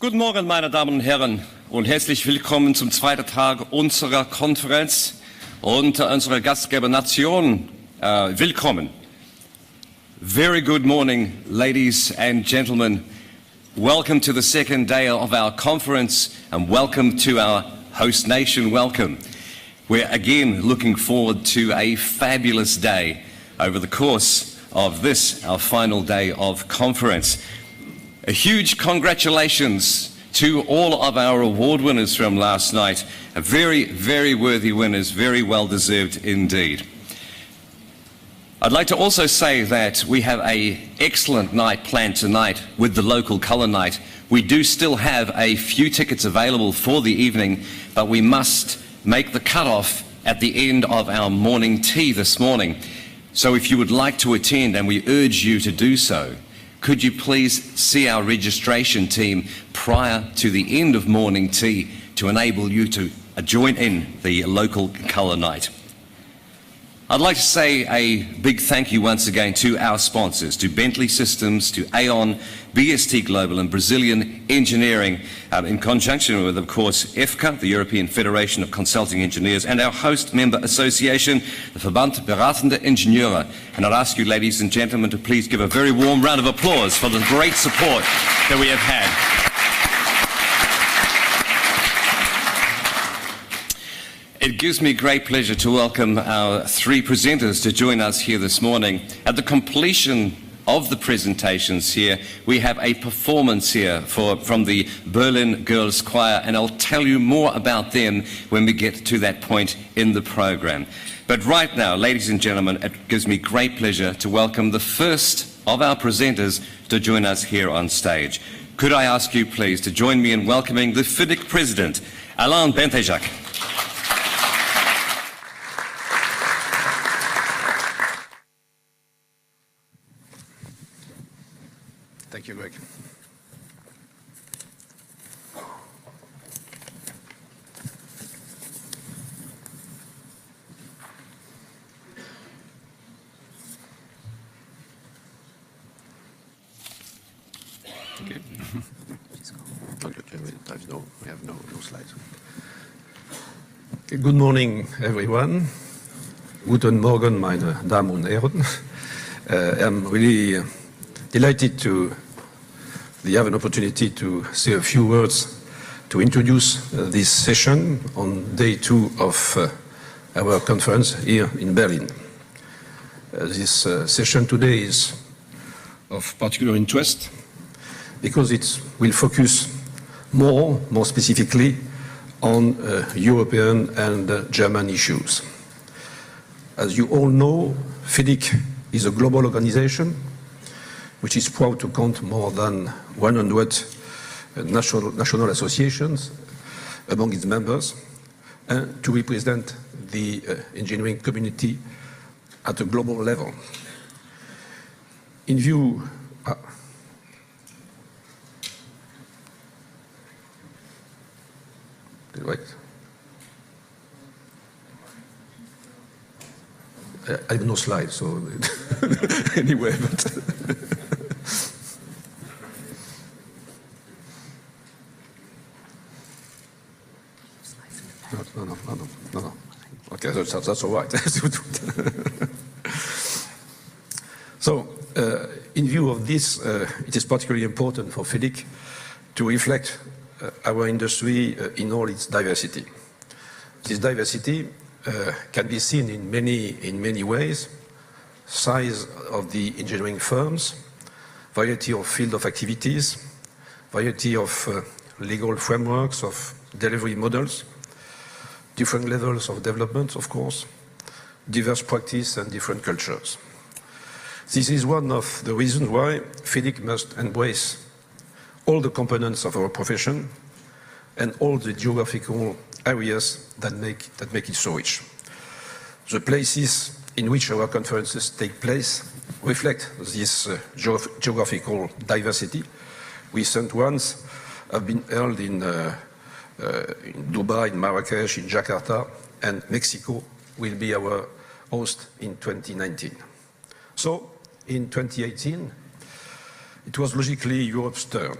Guten Morgen, meine Damen und Herren, und herzlich willkommen zum zweiten Tag unserer Konferenz und unserer Gastgebernation. Willkommen. Very good morning, ladies and gentlemen. Welcome to the second day of our conference and welcome to our host nation. Welcome. We're again looking forward to a fabulous day over the course of this, our final day of conference. A huge congratulations to all of our award winners from last night. Very, very worthy winners, very well deserved indeed. I'd like to also say that we have an excellent night planned tonight with the local colour night. We do still have a few tickets available for the evening, but we must make the cut-off at the end of our morning tea this morning. So if you would like to attend, and we urge you to do so, could you please see our registration team prior to the end of morning tea to enable you to join in the local colour night. I'd like to say a big thank you once again to our sponsors, to Bentley Systems, to Aon, BST Global and Brazilian Engineering, in conjunction with, of course, EFCA, the European Federation of Consulting Engineers, and our host member association, the Verband Beratende Ingenieure. And I'd ask you, ladies and gentlemen, to please give a very warm round of applause for the great support that we have had. It gives me great pleasure to welcome our three presenters to join us here this morning. At the completion of the presentations here, we have a performance here from the Berlin Girls Choir, and I'll tell you more about them when we get to that point in the program. But right now, ladies and gentlemen, it gives me great pleasure to welcome the first of our presenters to join us here on stage. Could I ask you please to join me in welcoming the FIDIC President, Alain Bentejac. Thank you, Greg. Okay. We have no slides. Okay, good morning, everyone. Guten Morgen, meine Damen und Herren. I'm really delighted to have an opportunity to say a few words to introduce this session on day 2 of our conference here in Berlin. This session today is of particular interest because it will focus more specifically on European and German issues. As you all know, FIDIC is a global organization which is proud to count more than 100 national associations among its members, and to represent the engineering community at a global level. In view I have no slides, so anyway, but No. Okay, that's all right. So, in view of this, it is particularly important for FIDIC to reflect our industry in all its diversity. This diversity can be seen in many ways: size of the engineering firms, variety of field of activities, variety of legal frameworks, of delivery models, different levels of development, of course, diverse practice and different cultures. This is one of the reasons why FIDIC must embrace all the components of our profession and all the geographical areas that make it so rich. The places in which our conferences take place reflect this geographical diversity. Recent ones have been held in Dubai, in Marrakesh, in Jakarta, and Mexico will be our host in 2019. So, in 2018, it was logically Europe's turn.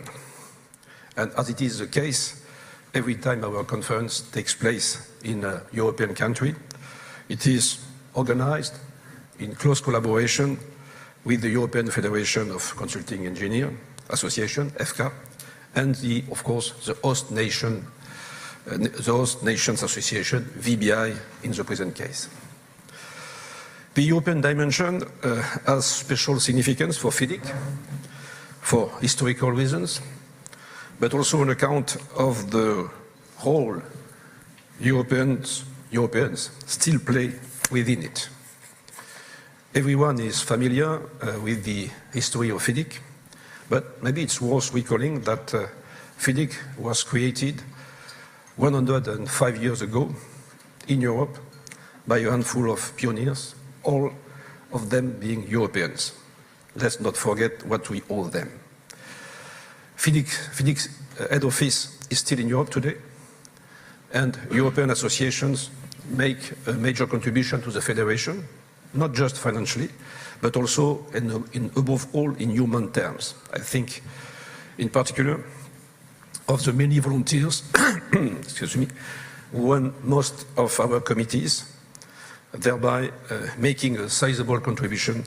And as it is the case, every time our conference takes place in a European country, it is organized in close collaboration with the European Federation of Consulting Engineers Association, FCA, and of course, the host nations association, VBI, in the present case. The European dimension has special significance for FIDIC, for historical reasons, but also on account of the role Europeans still play within it. Everyone is familiar with the history of FIDIC, but maybe it's worth recalling that FIDIC was created 105 years ago in Europe by a handful of pioneers, all of them being Europeans. Let's not forget what we owe them. FIDIC's head office is still in Europe today, and European associations make a major contribution to the Federation, not just financially, but also, above all, in human terms. I think, in particular, of the many volunteers, excuse me, who run most of our committees, thereby making a sizable contribution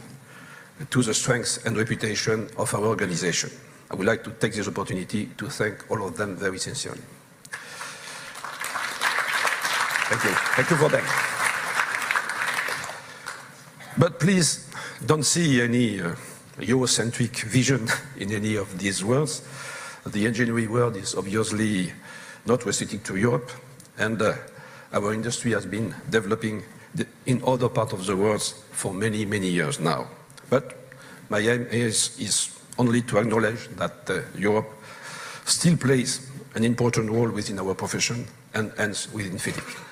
to the strength and reputation of our organization. I would like to take this opportunity to thank all of them very sincerely. Thank you. Thank you for that. But please don't see any Eurocentric vision in any of these words. The engineering world is obviously not restricted to Europe, and our industry has been developing in other parts of the world for many, many years now. But my aim is only to acknowledge that Europe still plays an important role within our profession and hence within FIDIC.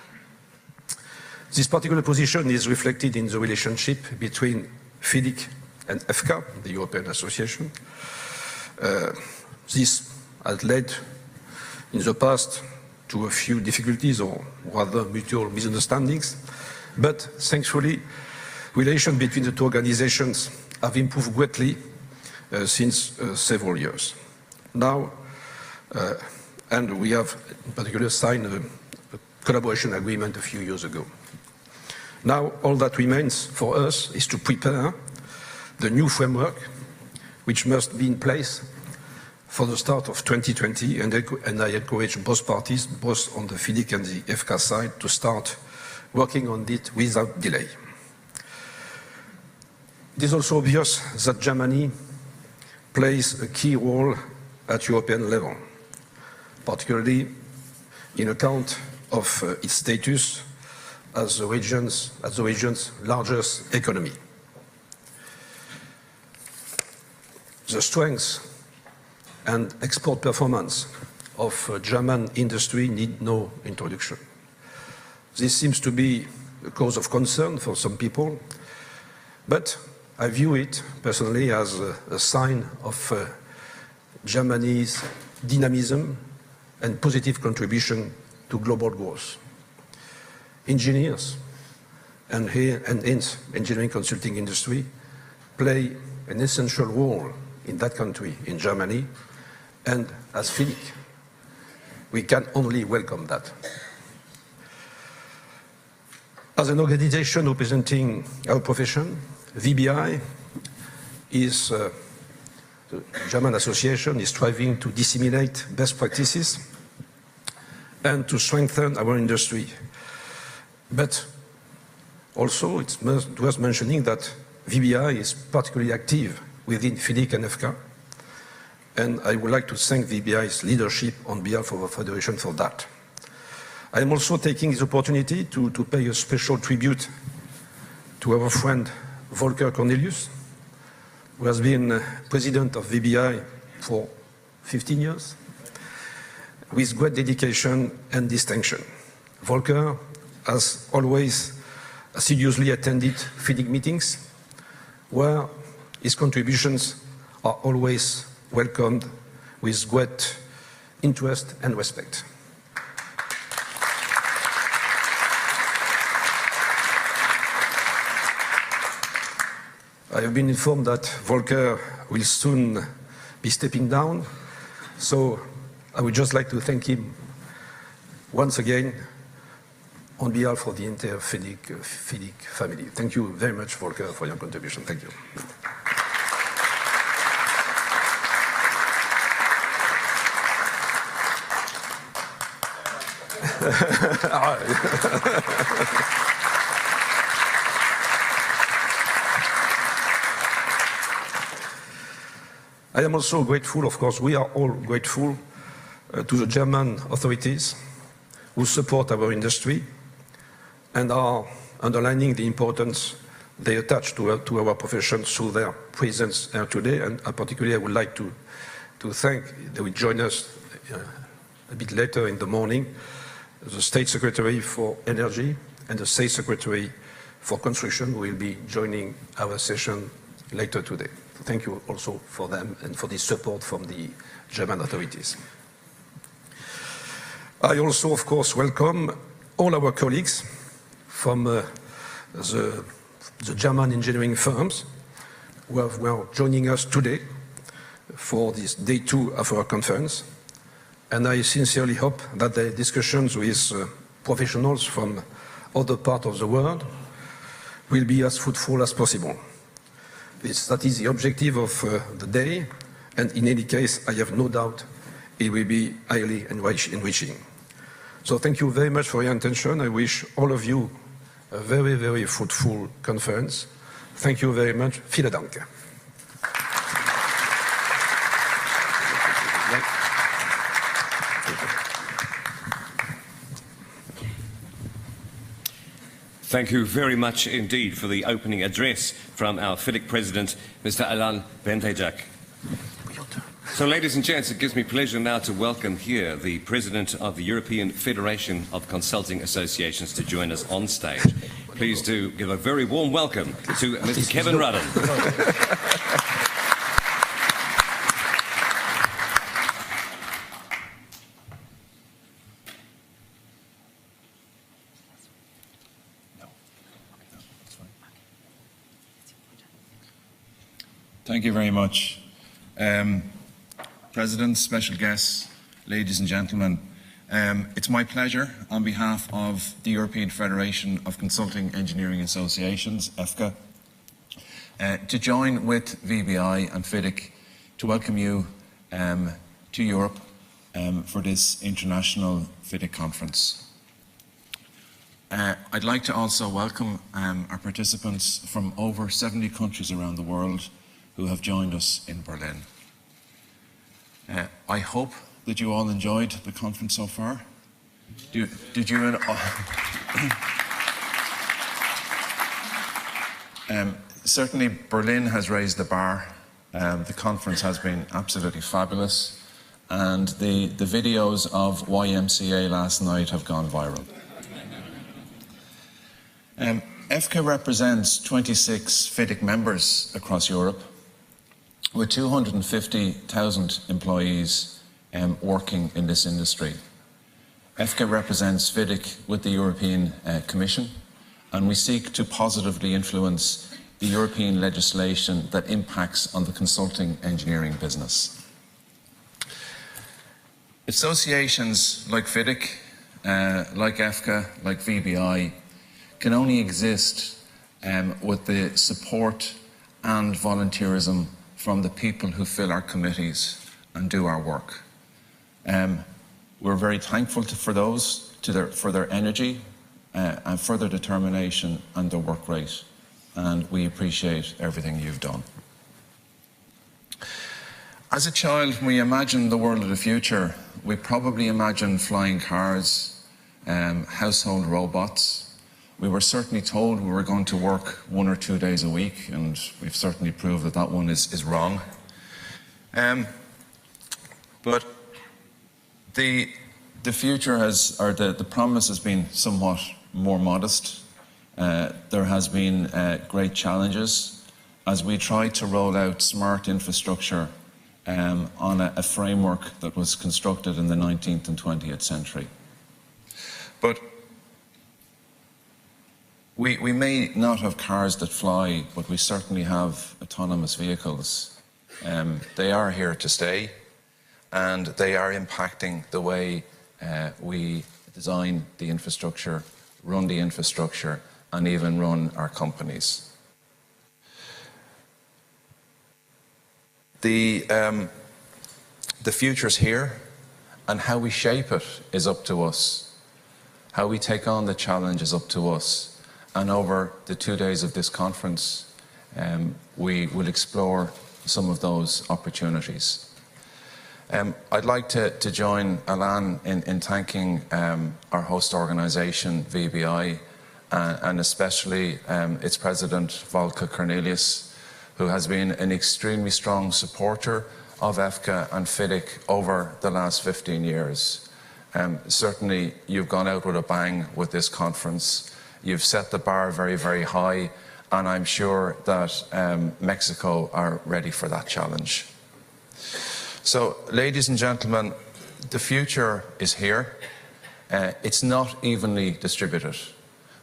This particular position is reflected in the relationship between FIDIC and FCA, the European Association. This has led in the past to a few difficulties or rather mutual misunderstandings, but thankfully relations between the two organizations have improved greatly since several years. Now, and we have in particular signed a collaboration agreement a few years ago. Now, all that remains for us is to prepare the new framework, which must be in place for the start of 2020, and I encourage both parties, both on the FIDIC and the FCA side, to start working on it without delay. It is also obvious that Germany plays a key role at European level, particularly in account of its status as the region's largest economy. The strength and export performance of German industry need no introduction. This seems to be a cause of concern for some people, but I view it personally as a sign of Germany's dynamism and positive contribution to global growth. Engineers and hence engineering consulting industry play an essential role in that country, in Germany, and as FIDIC, we can only welcome that. As an organization representing our profession, VBI is, the German association is striving to disseminate best practices and to strengthen our industry. But also it's worth mentioning that VBI is particularly active within FIDIC and FCA, and I would like to thank VBI's leadership on behalf of our Federation for that. I am also taking this opportunity to pay a special tribute to our friend Volker Cornelius, who has been president of VBI for 15 years, with great dedication and distinction. Volker has always assiduously attended FIDIC meetings, where his contributions are always welcomed with great interest and respect. I have been informed that Volker will soon be stepping down, so I would just like to thank him once again on behalf of the entire FIDIC family. Thank you very much, Volker, for your contribution. Thank you. I am also grateful, of course, we are all grateful to the German authorities who support our industry and are underlining the importance they attach to our profession through their presence here today. And particularly, I would like to thank, they will join us a bit later in the morning, the State Secretary for Energy and the State Secretary for Construction, who will be joining our session later today. Thank you also for them and for the support from the German authorities. I also, of course, welcome all our colleagues from the German engineering firms who are joining us today for this day 2 of our conference. And I sincerely hope that the discussions with professionals from other parts of the world will be as fruitful as possible. That is the objective of the day, and in any case, I have no doubt it will be highly enriching. So thank you very much for your attention. I wish all of you a very, very fruitful conference. Thank you very much. Vielen Dank. Thank you very much indeed for the opening address from our FIDIC President, Mr. Alain Bentejak. So, ladies and gents, it gives me pleasure now to welcome here the President of the European Federation of Consulting Associations to join us on stage. Please do give a very warm welcome to Mr. Kevin Rudden. Thank you very much. President, special guests, ladies and gentlemen, it's my pleasure on behalf of the European Federation of Consulting Engineering Associations, EFCA, to join with VBI and FIDIC to welcome you to Europe for this international FIDIC conference. I'd like to also welcome our participants from over 70 countries around the world who have joined us in Berlin. I hope that you all enjoyed the conference so far. Did you? Certainly Berlin has raised the bar. The conference has been absolutely fabulous, and the videos of YMCA last night have gone viral. EFCA represents 26 FIDIC members across Europe, with 250,000 employees working in this industry. EFCA represents FIDIC with the European Commission, and we seek to positively influence the European legislation that impacts on the consulting engineering business. Associations like FIDIC, like EFCA, like VBI, can only exist with the support and volunteerism from the people who fill our committees and do our work. We're very thankful for their energy and for their determination and their work rate, and we appreciate everything you've done. As a child, when we imagined the world of the future, we probably imagined flying cars, household robots. We were certainly told we were going to work 1 or 2 days a week, and we've certainly proved that that one is wrong. But the future has, or the promise has been somewhat more modest. There has been great challenges as we try to roll out smart infrastructure on a framework that was constructed in the 19th and 20th century. But we may not have cars that fly, but we certainly have autonomous vehicles. They are here to stay, and they are impacting the way we design the infrastructure, run the infrastructure, and even run our companies. The future's here, and how we shape it is up to us. How we take on the challenge is up to us. And over the 2 days of this conference, we will explore some of those opportunities. I'd like to join Alain in thanking our host organisation, VBI, and especially its president, Volker Cornelius, who has been an extremely strong supporter of EFCA and FIDIC over the last 15 years. Certainly, you've gone out with a bang with this conference. You've set the bar very, very high, and I'm sure that Mexico are ready for that challenge. So, ladies and gentlemen, the future is here. It's not evenly distributed,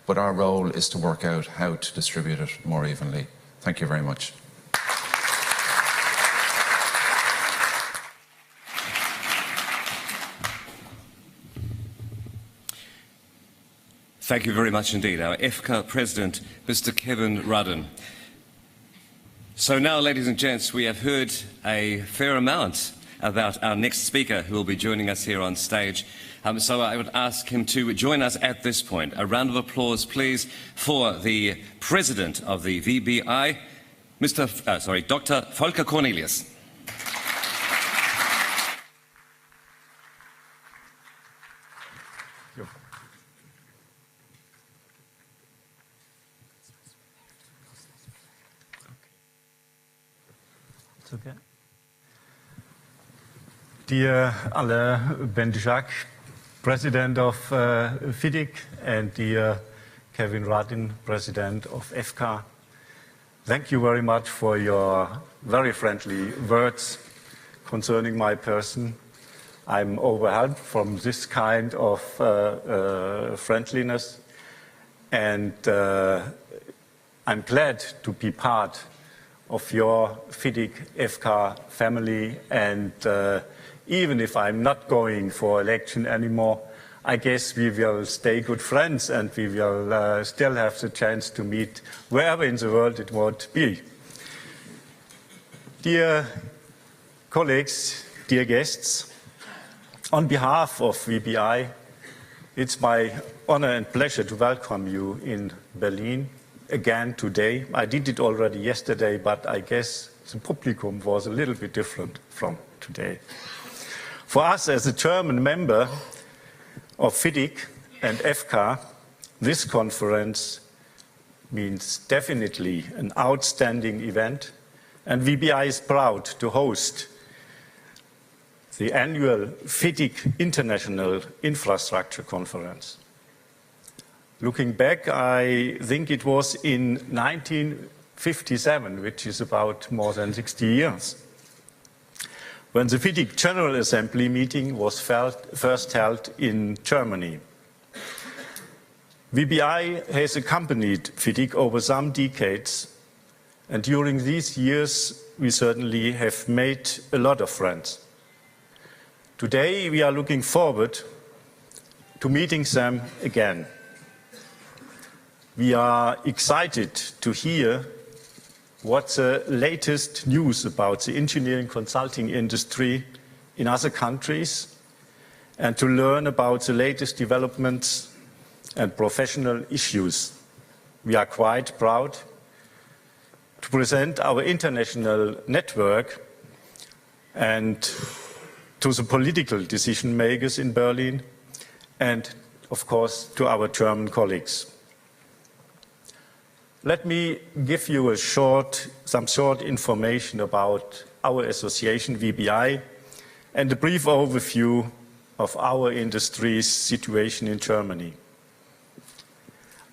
but our role is to work out how to distribute it more evenly. Thank you very much. Thank you very much indeed, our EFCA President, Mr. Kevin Ruddin. So now, ladies and gents, we have heard a fair amount about our next speaker who will be joining us here on stage. So I would ask him to join us at this point. A round of applause, please, for the President of the VBI, Dr. Volker Cornelius. Okay. Dear Alain Ben-Jacques, President of FIDIC, and dear Kevin Ruddin, President of EFCA, thank you very much for your very friendly words concerning my person. I'm overwhelmed from this kind of friendliness, and I'm glad to be part of your FIDIC EFCA family, and even if I'm not going for election anymore, I guess we will stay good friends and we will still have the chance to meet wherever in the world it would be. Dear colleagues, dear guests, on behalf of VBI, it's my honor and pleasure to welcome you in Berlin again today. I did it already yesterday, but I guess the publicum was a little bit different from today. For us as a German member of FIDIC and EFCA, this conference means definitely an outstanding event, and VBI is proud to host the annual FIDIC International Infrastructure Conference. Looking back, I think it was in 1957, which is about more than 60 years, when the FIDIC General Assembly meeting was first held in Germany. VBI has accompanied FIDIC over some decades, and during these years we certainly have made a lot of friends. Today we are looking forward to meeting them again. We are excited to hear what the latest news about the engineering consulting industry in other countries and to learn about the latest developments and professional issues. We are quite proud to present our international network and to the political decision makers in Berlin and, of course, to our German colleagues. Let me give you some short information about our association, VBI, and a brief overview of our industry's situation in Germany.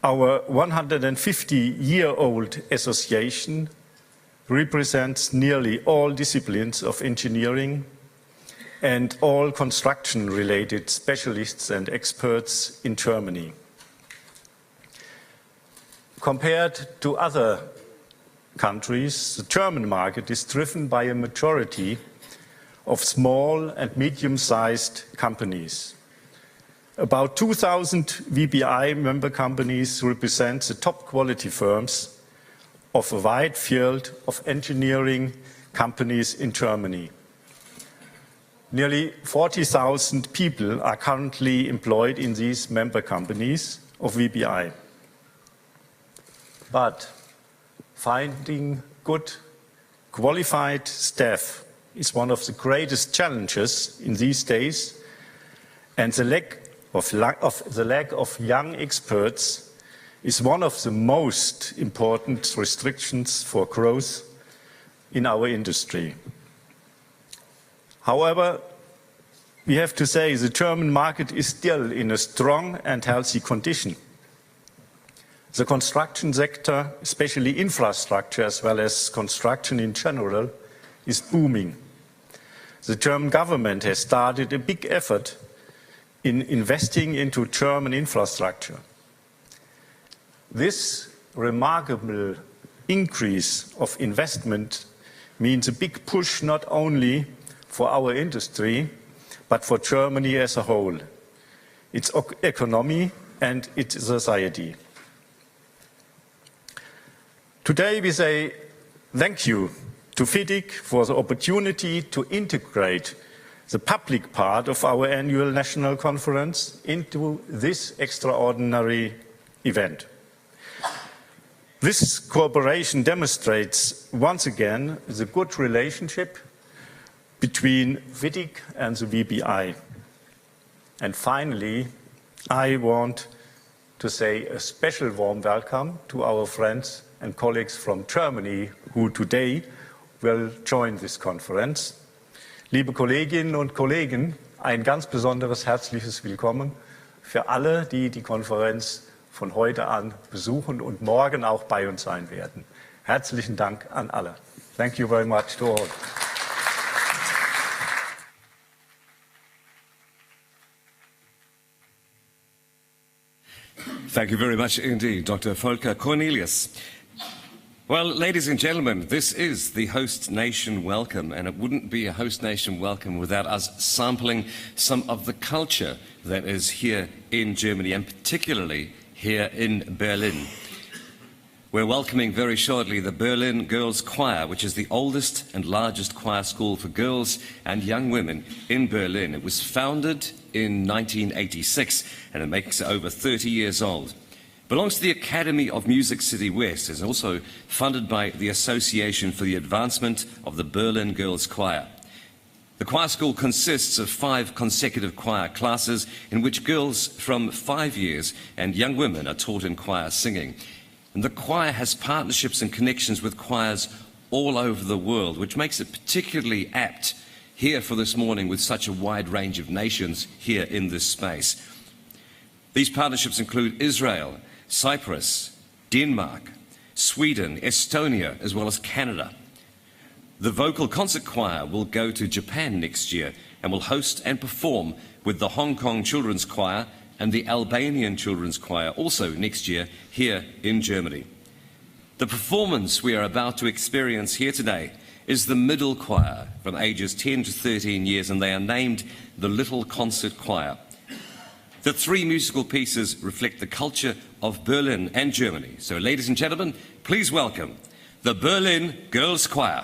Our 150-year-old association represents nearly all disciplines of engineering and all construction-related specialists and experts in Germany. Compared to other countries, the German market is driven by a majority of small and medium-sized companies. About 2,000 VBI member companies represent the top quality firms of a wide field of engineering companies in Germany. Nearly 40,000 people are currently employed in these member companies of VBI. But finding good, qualified staff is one of the greatest challenges in these days, and the lack of young experts is one of the most important restrictions for growth in our industry. However, we have to say the German market is still in a strong and healthy condition. The construction sector, especially infrastructure as well as construction in general, is booming. The German government has started a big effort in investing into German infrastructure. This remarkable increase of investment means a big push not only for our industry, but for Germany as a whole, its economy and its society. Today we say thank you to FIDIC for the opportunity to integrate the public part of our annual national conference into this extraordinary event. This cooperation demonstrates once again the good relationship between FIDIC and the VBI. And finally, I want to say a special warm welcome to our friends and colleagues from Germany who today will join this conference. Liebe Kolleginnen und Kollegen, ein ganz besonderes herzliches Willkommen für alle, die die Konferenz von heute an besuchen und morgen auch bei uns sein werden. Herzlichen Dank an alle. Thank you very much to all. Thank you very much indeed, Dr. Volker Cornelius. Well, ladies and gentlemen, this is the host nation welcome, and it wouldn't be a host nation welcome without us sampling some of the culture that is here in Germany, and particularly here in Berlin. We're welcoming very shortly the Berlin Girls Choir, which is the oldest and largest choir school for girls and young women in Berlin. It was founded in 1986, and it makes it over 30 years old. Belongs to the Academy of Music City West, is also funded by the Association for the Advancement of the Berlin Girls Choir. The choir school consists of 5 consecutive choir classes in which girls from 5 years and young women are taught in choir singing. And the choir has partnerships and connections with choirs all over the world, which makes it particularly apt here for this morning with such a wide range of nations here in this space. These partnerships include Israel, Cyprus, Denmark, Sweden, Estonia, as well as Canada. The vocal concert choir will go to Japan next year and will host and perform with the Hong Kong Children's Choir and the Albanian Children's Choir also next year here in Germany. The performance we are about to experience here today is the middle choir from ages 10 to 13 years, and they are named the Little Concert Choir. The 3 musical pieces reflect the culture of Berlin and Germany. So, ladies and gentlemen, please welcome the Berlin Girls Choir.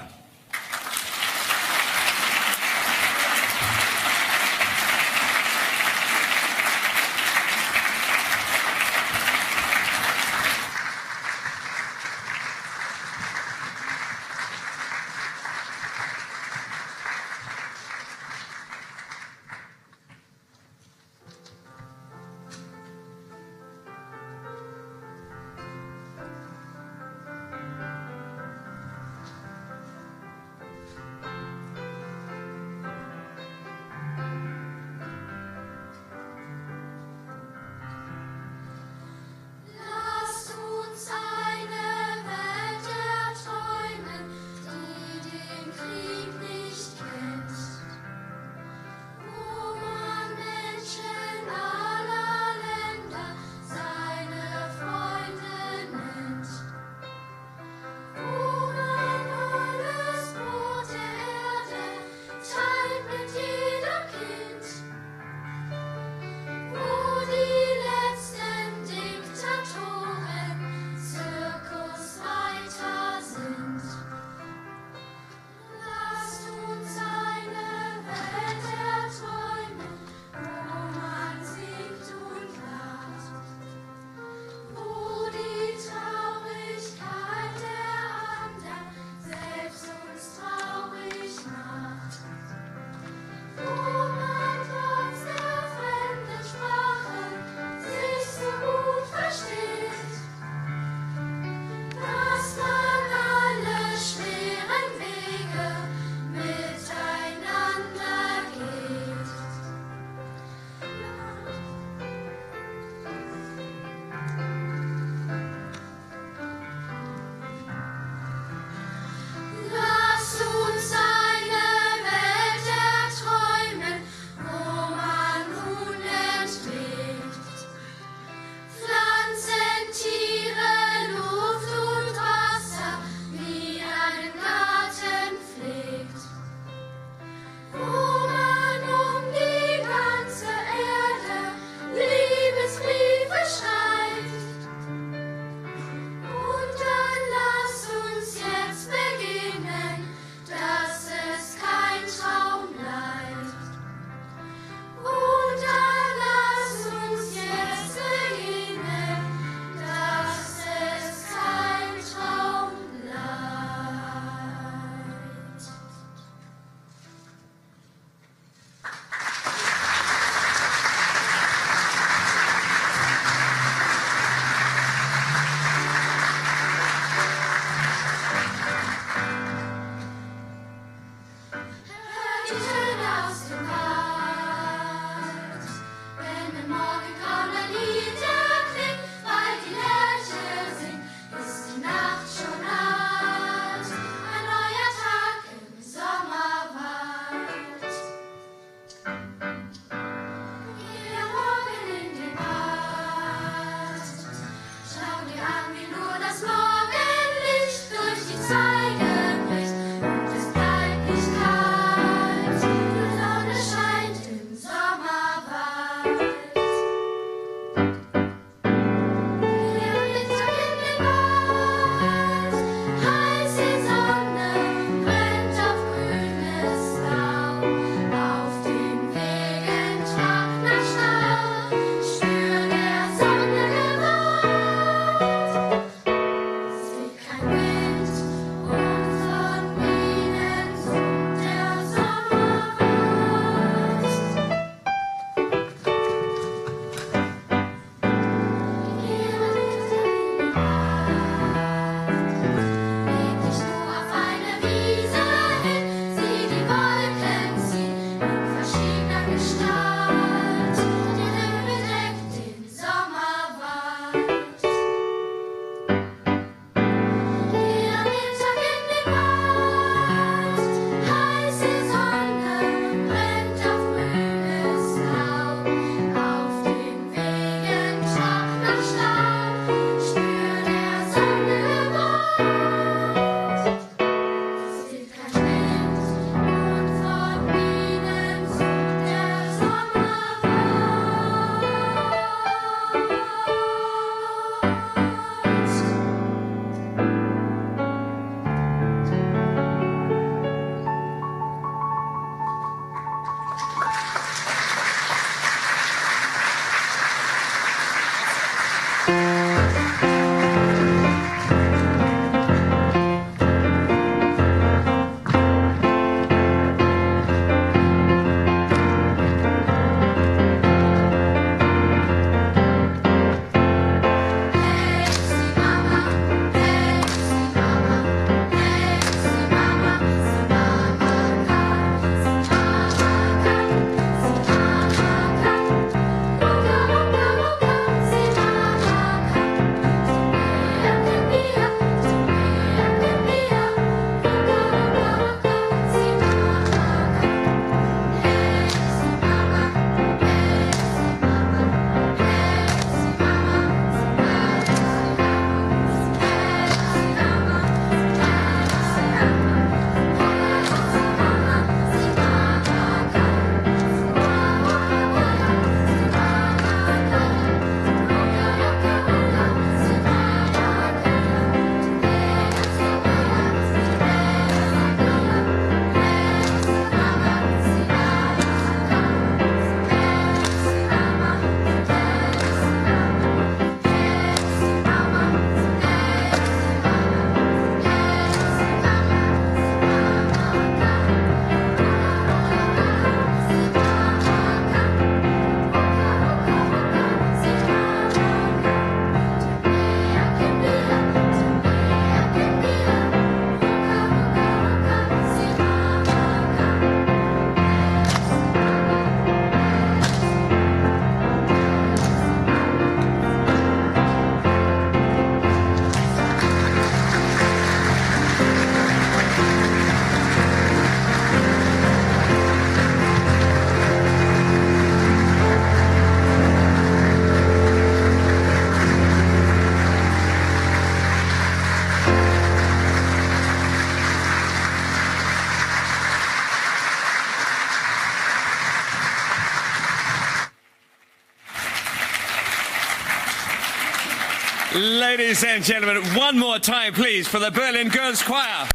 Ladies and gentlemen, one more time, please, for the Berlin Girls Choir.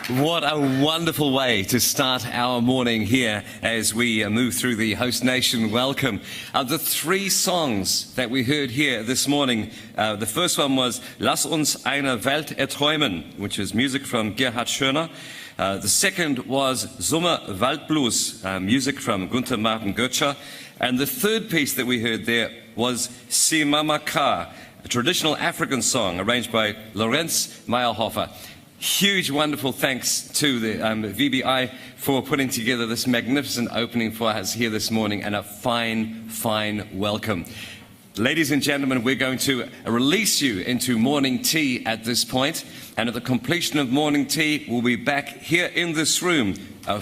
What a wonderful way to start our morning here as we move through the host nation welcome. The three songs that we heard here this morning, the first one was Lass uns eine Welt erträumen, which is music from Gerhard Schöner. The second was Sommer Waldblues, music from Gunther Martin Götzscher. And the third piece that we heard there was Si Mama Ka, a traditional African song arranged by Lorenz Meyerhofer. Huge, wonderful thanks to the VBI for putting together this magnificent opening for us here this morning, and a fine, fine welcome. Ladies and gentlemen, we're going to release you into morning tea at this point, and at the completion of morning tea, we'll be back here in this room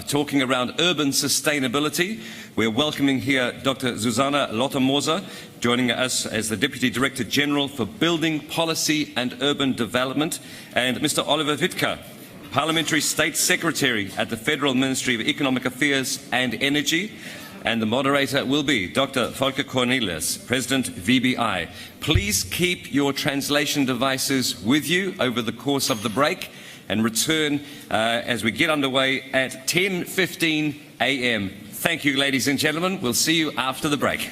talking around urban sustainability. We're welcoming here Dr. Susanna Lottermoser, joining us as the Deputy Director General for Building Policy and Urban Development, and Mr. Oliver Wittke, Parliamentary State Secretary at the Federal Ministry of Economic Affairs and Energy. And the moderator will be Dr. Volker Cornelius, President VBI. Please keep your translation devices with you over the course of the break, and return as we get underway at 10:15 a.m. Thank you, ladies and gentlemen. We'll see you after the break.